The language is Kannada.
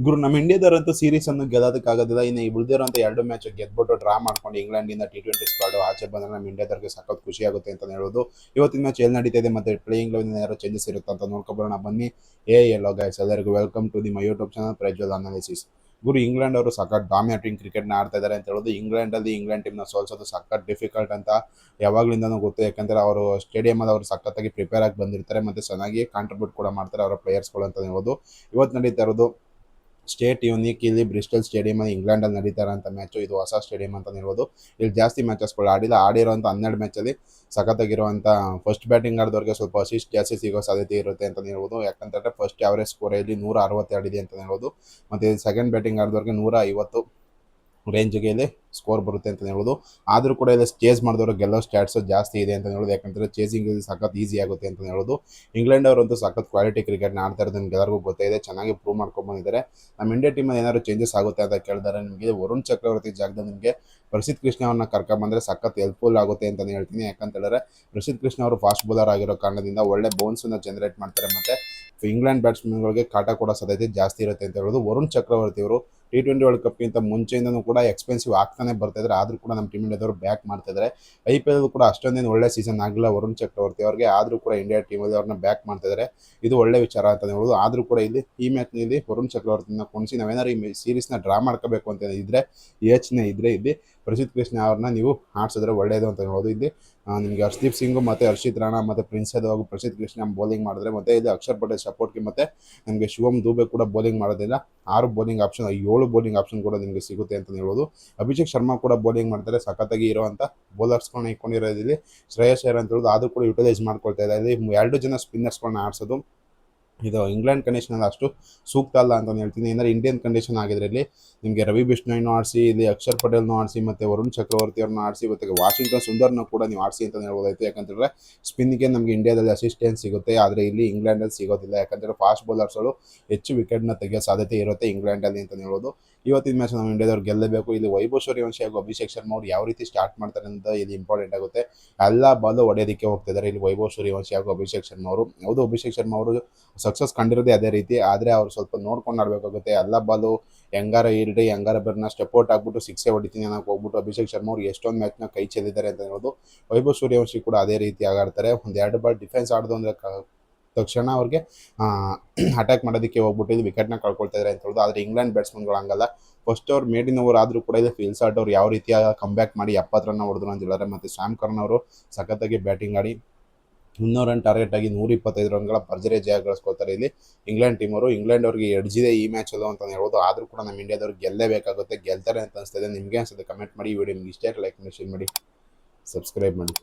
ಗುರು ನಮ್ಮ ಇಂಡಿಯಾದವರಂತೂ ಸೀರೀಸ್ ಅನ್ನು ಗೆಲ್ಲೋದಕ್ಕಾಗೋದಿಲ್ಲ. ಇನ್ನು ಈ ಉಳಿದಿರೋಂಥ 2 ಮ್ಯಾಚ್ ಗೆದ್ಬಿಟ್ಟು ಡ್ರಾ ಮಾಡ್ಕೊಂಡು ಇಂಗ್ಲೆಂಡಿಂದ T20 ಸ್ಕ್ವಾಡ್ ಆಚೆ ಬಂದ್ರೆ ನಮ್ಮ ಇಂಡಿಯಾದವ್ರಿಗೆ ಸಖತ್ ಖುಷಿ ಆಗುತ್ತೆ ಅಂತ ಹೇಳ್ಬೋದು. ಇವತ್ತಿನ ಮ್ಯಾಚ್ ಎಲ್ಲಿ ನಡೀತಾ ಇದೆ ಮತ್ತೆ ಪ್ಲೇಯಿಂಗ್ ಲೆವೆನ್ ಏನಾದ್ರು ಚೇಂಜಸ್ ಇರುತ್ತೆ ಅಂತ ನೋಡ್ಕೊಬರೋಣ ಬನ್ನಿ. ಎಲ್ಲೋ ಗೈಸ್, ಎಲ್ಲರಿಗೂ welcome to the my YouTube channel Prajwal analysis. ಗುರು, ಇಂಗ್ಲೆಂಡ್ ಅವರು ಸಖತ್ ಡಾಮಿನೇಟಿಂಗ್ ಕ್ರಿಕೆಟ್ನ ಆಡ್ತಾ ಇದ್ದಾರೆ ಅಂತ ಹೇಳೋದು. ಇಂಗ್ಲೆಂಡ್ ಟೀಮ್ನ ಸೋಲ್ಸೋದು ಸಖತ್ ಡಿಫಿಕಲ್ಟ್ ಅಂತ ಯಾವಾಗಲಿಂದನೂ ಗೊತ್ತು. ಯಾಕಂದರೆ ಅವರು ಸ್ಟೇಡಿಯಮಲ್ಲಿ ಅವರು ಸಖತ್ತಾಗಿ ಪ್ರಿಪೇರ್ ಆಗಿ ಬಂದಿರ್ತಾರೆ ಮತ್ತು ಚೆನ್ನಾಗಿ ಕಾಂಟ್ರಿಬ್ಯೂಟ್ ಕೂಡ ಮಾಡ್ತಾರೆ ಅವರ ಪ್ಲೇಯರ್ಸ್ಗಳು ಅಂತ ಹೇಳ್ಬೋದು. ಇವತ್ತು ನಡೀತಾ ಇರೋದು ಸ್ಟೇಟ್ ಯೂನಿಕ್ ಇಲ್ಲಿ ಬ್ರಿಸ್ಟಲ್ ಸ್ಟೇಡಿಯಂ ಇಂಗ್ಲೆಂಡಲ್ಲಿ ನಡೀತಾ ಇರೋಂಥ ಮ್ಯಾಚು. ಇದು ಹೊಸ ಸ್ಟೇಡಿಯಂ ಅಂತ ಹೇಳ್ಬೋದು. ಇಲ್ಲಿ ಜಾಸ್ತಿ ಮ್ಯಾಚಸ್ಗಳು ಆಡಿರೋಂಥ 12 ಮ್ಯಾಚಲ್ಲಿ ಸಖತ್ತಾಗಿರುವಂಥ ಫಸ್ಟ್ ಬ್ಯಾಟಿಂಗ್ ಆಡಿದವ್ರಿಗೆ ಸ್ವಲ್ಪ ಅಸಿಸ್ಟ್ ಜಾಸ್ತಿ ಸಿಗೋ ಸಾಧ್ಯತೆ ಇರುತ್ತೆ ಅಂತ ಹೇಳ್ಬೋದು. ಯಾಕಂತಂದರೆ ಫಸ್ಟ್ ಆವರೇಜ್ ಸ್ಕೋರ್ ಇಲ್ಲಿ 162 ಇದೆ ಅಂತ ಹೇಳ್ಬೋದು. ಮತ್ತು ಸೆಕೆಂಡ್ ಬ್ಯಾಟಿಂಗ್ ಆಡಿದವ್ರಿಗೆ 150 ರೇಂಜ್ಗೆ ಇಲ್ಲಿ ಸ್ಕೋರ್ ಬರುತ್ತೆ ಅಂತ ಹೇಳ್ಬೋದು. ಆದರೂ ಕೂಡ ಇಲ್ಲಿ ಚೇಸ್ ಮಾಡಿದವರು ಗೆಲ್ಲೋ ಸ್ಟ್ಯಾಟ್ಸ್ ಜಾಸ್ತಿ ಇದೆ ಅಂತ ಹೇಳೋದು. ಯಾಕಂದರೆ ಚೇಸಿಂಗ್ ಇಲ್ಲಿ ಸಖತ್ ಈಸಿ ಆಗುತ್ತೆ ಅಂತ ಹೇಳ್ಬೋದು. ಇಂಗ್ಲೆಂಡ್ ಅವರಂತೂ ಸಖತ್ ಕ್ವಾಲಿಟಿ ಕ್ರಿಕೆಟ್ನ ಆಡ್ತಾ ಇರೋದು ನಿಮ್ಗೆ ಎಲ್ಲರಿಗೂ ಗೊತ್ತಿದೆ. ಚೆನ್ನಾಗಿ ಪ್ರೂವ್ ಮಾಡ್ಕೊಂಡು ಬಂದಿದ್ದಾರೆ. ನಮ್ಮ ಇಂಡಿಯಾ ಟೀಮಲ್ಲಿ ಏನಾದ್ರು ಚೇಂಜಸ್ ಆಗುತ್ತೆ ಅಂತ ಕೇಳಿದರೆ ನಿಮಗೆ ವರುಣ್ ಚಕ್ರವರ್ತಿ ಜಾಗದಲ್ಲಿ ನಿಮಗೆ ಪ್ರಸಿದ್ಧ ಕೃಷ್ಣ ಅವ್ರನ್ನ ಕರ್ಕೊಂಡ್ಬಂದರೆ ಸಖತ್ ಹೆಲ್ಪ್ಫುಲ್ ಆಗುತ್ತೆ ಅಂತಲೇ ಹೇಳ್ತೀನಿ. ಯಾಕಂತ ಹೇಳಿದ್ರೆ ಪ್ರಸಿದ್ಧ ಕೃಷ್ಣ ಅವರು ಫಾಸ್ಟ್ ಬೌಲರ್ ಆಗಿರೋ ಕಾರಣದಿಂದ ಒಳ್ಳೆ ಬೌನ್ಸನ್ನು ಜನರೇಟ್ ಮಾಡ್ತಾರೆ ಮತ್ತು ಇಂಗ್ಲೆಂಡ್ ಬ್ಯಾಟ್ಸ್ಮನ್ಗಳಿಗೆ ಕಾಟ ಕೊಡೋ ಸಾಧ್ಯತೆ ಜಾಸ್ತಿ ಇರುತ್ತೆ ಅಂತ ಹೇಳೋದು. ವರುಣ್ ಚಕ್ರವರ್ತಿ ಅವರು T20 ವರ್ಲ್ಡ್ ಕಪ್ಗಿಂತ ಮುಂಚೆಯಿಂದನೂ ಕೂಡ ಎಕ್ಸ್ಪೆನ್ಸಿವ್ ಆಗ್ತಾನೆ ಬರ್ತಾಯಿದ್ದಾರೆ. ಆದರೂ ಕೂಡ ನಮ್ಮ ಟೀಮ್ ಇಂಡಿಯಾದವರು ಬ್ಯಾಕ್ ಮಾಡ್ತಿದ್ದಾರೆ. IPL ಕೂಡ ಅಷ್ಟೊಂದೇನು ಒಳ್ಳೆ ಸೀಸನ್ ಆಗಿಲ್ಲ ವರುಣ್ ಚಕ್ರವರ್ತಿ ಅವ್ರಿಗೆ, ಆದರೂ ಕೂಡ ಇಂಡಿಯಾ ಟೀಮಲ್ಲಿ ಅವ್ರನ್ನ ಬ್ಯಾಕ್ ಮಾಡ್ತಿದ್ದಾರೆ. ಇದು ಒಳ್ಳೆ ವಿಚಾರ ಅಂತ ಹೇಳ್ಬೋದು. ಆದರೂ ಕೂಡ ಇಲ್ಲಿ ಈ ಮ್ಯಾಚ್ನಲ್ಲಿ ವರುಣ್ ಚಕ್ರವರ್ತಿನ ಕುಣಿಸಿ ನಾವೇನಾದ್ರು ಈ ಸೀರೀಸ್ನ ಡ್ರಾ ಮಾಡ್ಕೋಬೇಕು ಅಂತ ಇದ್ದರೆ ಯೋಚನೆ ಇದ್ದರೆ ಇಲ್ಲಿ ಪ್ರಸಿದ್ಧ ಕೃಷ್ಣ ಅವ್ರನ್ನ ನೀವು ಆಡಿಸಿದ್ರೆ ಒಳ್ಳೆಯದು ಅಂತ ಹೇಳ್ಬೋದು. ಇಲ್ಲಿ ನಿಮಗೆ ಹರ್ಷದೀಪ್ ಸಿಂಗು ಮತ್ತು ಹರ್ಷಿತ್ ರಾಣಾ ಮತ್ತು ಪ್ರಿನ್ಸ್ ಯಾದವ್ ಪ್ರಸಿದ್ಧ ಕೃಷ್ಣ ಬೌಲಿಂಗ್ ಮಾಡಿದ್ರೆ, ಮತ್ತು ಇಲ್ಲಿ ಅಕ್ಷರ್ ಪಟೇಲ್ ಸಪೋರ್ಟ್ಗೆ ಮತ್ತು ನಮಗೆ ಶಿವಮ್ ದೂಬೆ ಕೂಡ ಬೌಲಿಂಗ್ ಮಾಡೋದಿಲ್ಲ. 6 ಬೌಲಿಂಗ್ ಆಪ್ಷನ್ 7 ಬೌಲಿಂಗ್ ಆಪ್ಷನ್ ಕೂಡ ನಿಮಗೆ ಸಿಗುತ್ತೆ ಅಂತ ಹೇಳ್ಬೋದು. ಅಭಿಷೇಕ್ ಶರ್ಮಾ ಕೂಡ ಬೌಲಿಂಗ್ ಮಾಡ್ತಾರೆ. ಸಖತ್ತಾಗಿ ಇರುವಂಥ ಬೌಲರ್ಸ್ಗಳನ್ನ ಇಟ್ಕೊಂಡಿರೋದಿಲ್ಲಿ ಶ್ರೇಯಸ್ ಅಯ್ಯರ್ ಅಂತ ಹೇಳೋದು. ಆದರೂ ಕೂಡ ಯುಟಿಲೈಸ್ ಮಾಡ್ಕೊಳ್ತಾ ಇದ್ದಾರೆ. ಇಲ್ಲಿ 2 ಜನ ಸ್ಪಿನ್ನರ್ಸ್ಗಳನ್ನ ಆಡಿಸೋದು ಇದು ಇಂಗ್ಲೆಂಡ್ ಕಂಡೀಷನಲ್ಲಿ ಅಷ್ಟು ಸೂಕ್ತ ಅಲ್ಲ ಅಂತ ಹೇಳ್ತೀನಿ. ಏನಾದ್ರು ಇಂಡಿಯನ್ ಕಂಡೀಷನ್ ಆಗಿದ್ರೆ ಇಲ್ಲಿ ನಿಮಗೆ ರವಿ ಬಿಷ್ಣೋಯ್ನೂ ಆಡಿಸಿ, ಇಲ್ಲಿ ಅಕ್ಷರ್ ಪಟೇಲ್ನೂ ಆಡಿಸಿ, ಮತ್ತು ವರುಣ್ ಚಕ್ರವರ್ತಿ ಅವ್ರನ್ನ ಆಡಿಸಿ, ಮತ್ತು ವಾಷಿಂಗ್ಟನ್ ಸುಂದರ್ನೂ ಕೂಡ ನೀವು ಆಡಿಸಿ ಅಂತ ಹೇಳ್ಬೋದಾಯ್ತು. ಯಾಕಂತಂದರೆ ಸ್ಪಿನ್ಗೆ ನಮಗೆ ಇಂಡಿಯಾದಲ್ಲಿ ಅಸಿಸ್ಟೆನ್ಸ್ ಸಿಗುತ್ತೆ, ಆದರೆ ಇಲ್ಲಿ ಇಂಗ್ಲೆಂಡಲ್ಲಿ ಸಿಗೋದಿಲ್ಲ. ಯಾಕಂದರೆ ಫಾಸ್ಟ್ ಬೌಲರ್ಸ್ಗಳು ಹೆಚ್ಚು ವಿಕೆಟ್ನ ತೆಗೆಯೋ ಸಾಧ್ಯತೆ ಇರುತ್ತೆ ಇಂಗ್ಲೆಂಡಲ್ಲಿ ಅಂತ ಹೇಳ್ಬೋದು. ಇವತ್ತಿನ ಮ್ಯಾಚ್ ನಾವು ಇಂಡಿಯಾದವ್ರು ಗೆಲ್ಲಬೇಕು. ಇಲ್ಲಿ ವೈಭವ್ ಸೂರ್ಯವಂಶಿ ಹಾಗೂ ಅಭಿಷೇಕ್ ಶರ್ಮಾ ಅವರು ಯಾವ ರೀತಿ ಸ್ಟಾರ್ಟ್ ಮಾಡ್ತಾರೆ ಅಂತ ಇಲ್ಲಿ ಇಂಪಾರ್ಟೆಂಟ್ ಆಗುತ್ತೆ. ಎಲ್ಲ ಬಾಲು ಹೊಡೆಯೋದಕ್ಕೆ ಹೋಗ್ತಿದ್ದಾರೆ ಇಲ್ಲಿ ವೈಭವ್ ಸೂರ್ಯವಂಶಿ ಹಾಗೂ ಅಭಿಷೇಕ್ ಶರ್ಮಾ ಅವರು. ಹೌದು, ಅಭಿಷೇಕ್ ಶರ್ಮಾ ಅವರು ಸಕ್ಸಸ್ ಕಂಡಿರೋದೇ ಅದೇ ರೀತಿ, ಆದರೆ ಅವ್ರು ಸ್ವಲ್ಪ ನೋಡ್ಕೊಂಡು ಆಡಬೇಕಾಗುತ್ತೆ. ಎಲ್ಲ ಬಾಲು ಹೆಂಗಾರ ಇಲ್ರಿ ಹೆಂಗಾರ ಬರ್ನ ಸ್ಟೆಪ್ ಔಟ್ ಆಗ್ಬಿಟ್ಟು ಸಿಕ್ಸೇ ಹೊಡಿತೀನಿ ಅನ್ನೋಕೆ ಹೋಗ್ಬಿಟ್ಟು ಅಭಿಷೇಕ್ ಶರ್ಮಾ ಅವರು ಎಷ್ಟೊಂದು ಮ್ಯಾಚ್ನ ಕೈ ಚೆಲ್ಲಿದ್ದಾರೆ ಅಂತ ಹೇಳೋದು. ವೈಭವ್ ಸೂರ್ಯವಂಶಿ ಕೂಡ ಅದೇ ರೀತಿ ಆಡ್ತಾರೆ. ಒಂದು 2 ಬಾಲ್ ಡಿಫೆನ್ಸ್ ಆಡೋದು ಅಂದರೆ ತಕ್ಷಣ ಅವ್ರಿಗೆ ಅಟ್ಯಾಕ್ ಮಾಡೋದಕ್ಕೆ ಹೋಗ್ಬಿಟ್ಟು ಇಲ್ಲಿ ವಿಕೆಟ್ನ ಕಳ್ಕೊಳ್ತಾ ಇದ್ದಾರೆ ಅಂತ ಹೇಳೋದು. ಆದರೆ ಇಂಗ್ಲೆಂಡ್ ಬ್ಯಾಟ್ಸ್ಮನ್ಗಳು ಹಂಗಲ್ಲ. ಫಸ್ಟ್ ಅವ್ರು ಮೇಡಿನ್ ಓವರ್ ಆದರೂ ಕೂಡ ಇಲ್ಲಿ ಫಿಲ್ ಸಾಲ್ಟ್ ಅವ್ರು ಯಾವ ರೀತಿಯ ಕಂಬ್ಯಾಕ್ ಮಾಡಿ 70 ರನ್ ಹೊಡೆದ್ರು ಅಂತ ಹೇಳಿದ್ರೆ, ಮತ್ತು ಸ್ಯಾಮ್ ಕರ್ನ್ ಅವರು ಸಖತ್ತಾಗಿ ಬ್ಯಾಟಿಂಗ್ ಆಡಿ 200 ರನ್ ಟಾರ್ಗೆಟ್ ಆಗಿ 125 ರನ್ಗಳ ಭರ್ಜರಿ ಜಯ ಗಳಿಸ್ಕೊಳ್ತಾರೆ ಇಲ್ಲಿ ಇಂಗ್ಲೆಂಡ್ ಟೀಮ್ ಅವರು. ಇಂಗ್ಲೆಂಡ್ ಅವ್ರಿಗೆ ಎಡ್ಜಿದೆ ಈ ಮ್ಯಾಚ್ ಅಲ್ಲೂ ಅಂತ ಹೇಳ್ಬೋದು. ಆದರೂ ಕೂಡ ನಮ್ಮ ಇಂಡಿಯಾದವ್ರಿಗೆ ಗೆಲ್ಲೇಬೇಕಾಗುತ್ತೆ. ಗೆಲ್ತಾರೆ ಅಂತ ಅನಿಸ್ತದೆ. ನಿಮಗೆ ಅನಿಸುತ್ತೆ ಕಮೆಂಟ್ ಮಾಡಿ. ಈ ವಿಡಿಯೋ ನಿಮ್ಗೆ ಇಷ್ಟ ಲೈಕ್ ಮಾಡಿ, ಶೇರ್ ಮಾಡಿ, ಸಬ್ಸ್ಕ್ರೈಬ್ ಮಾಡಿ.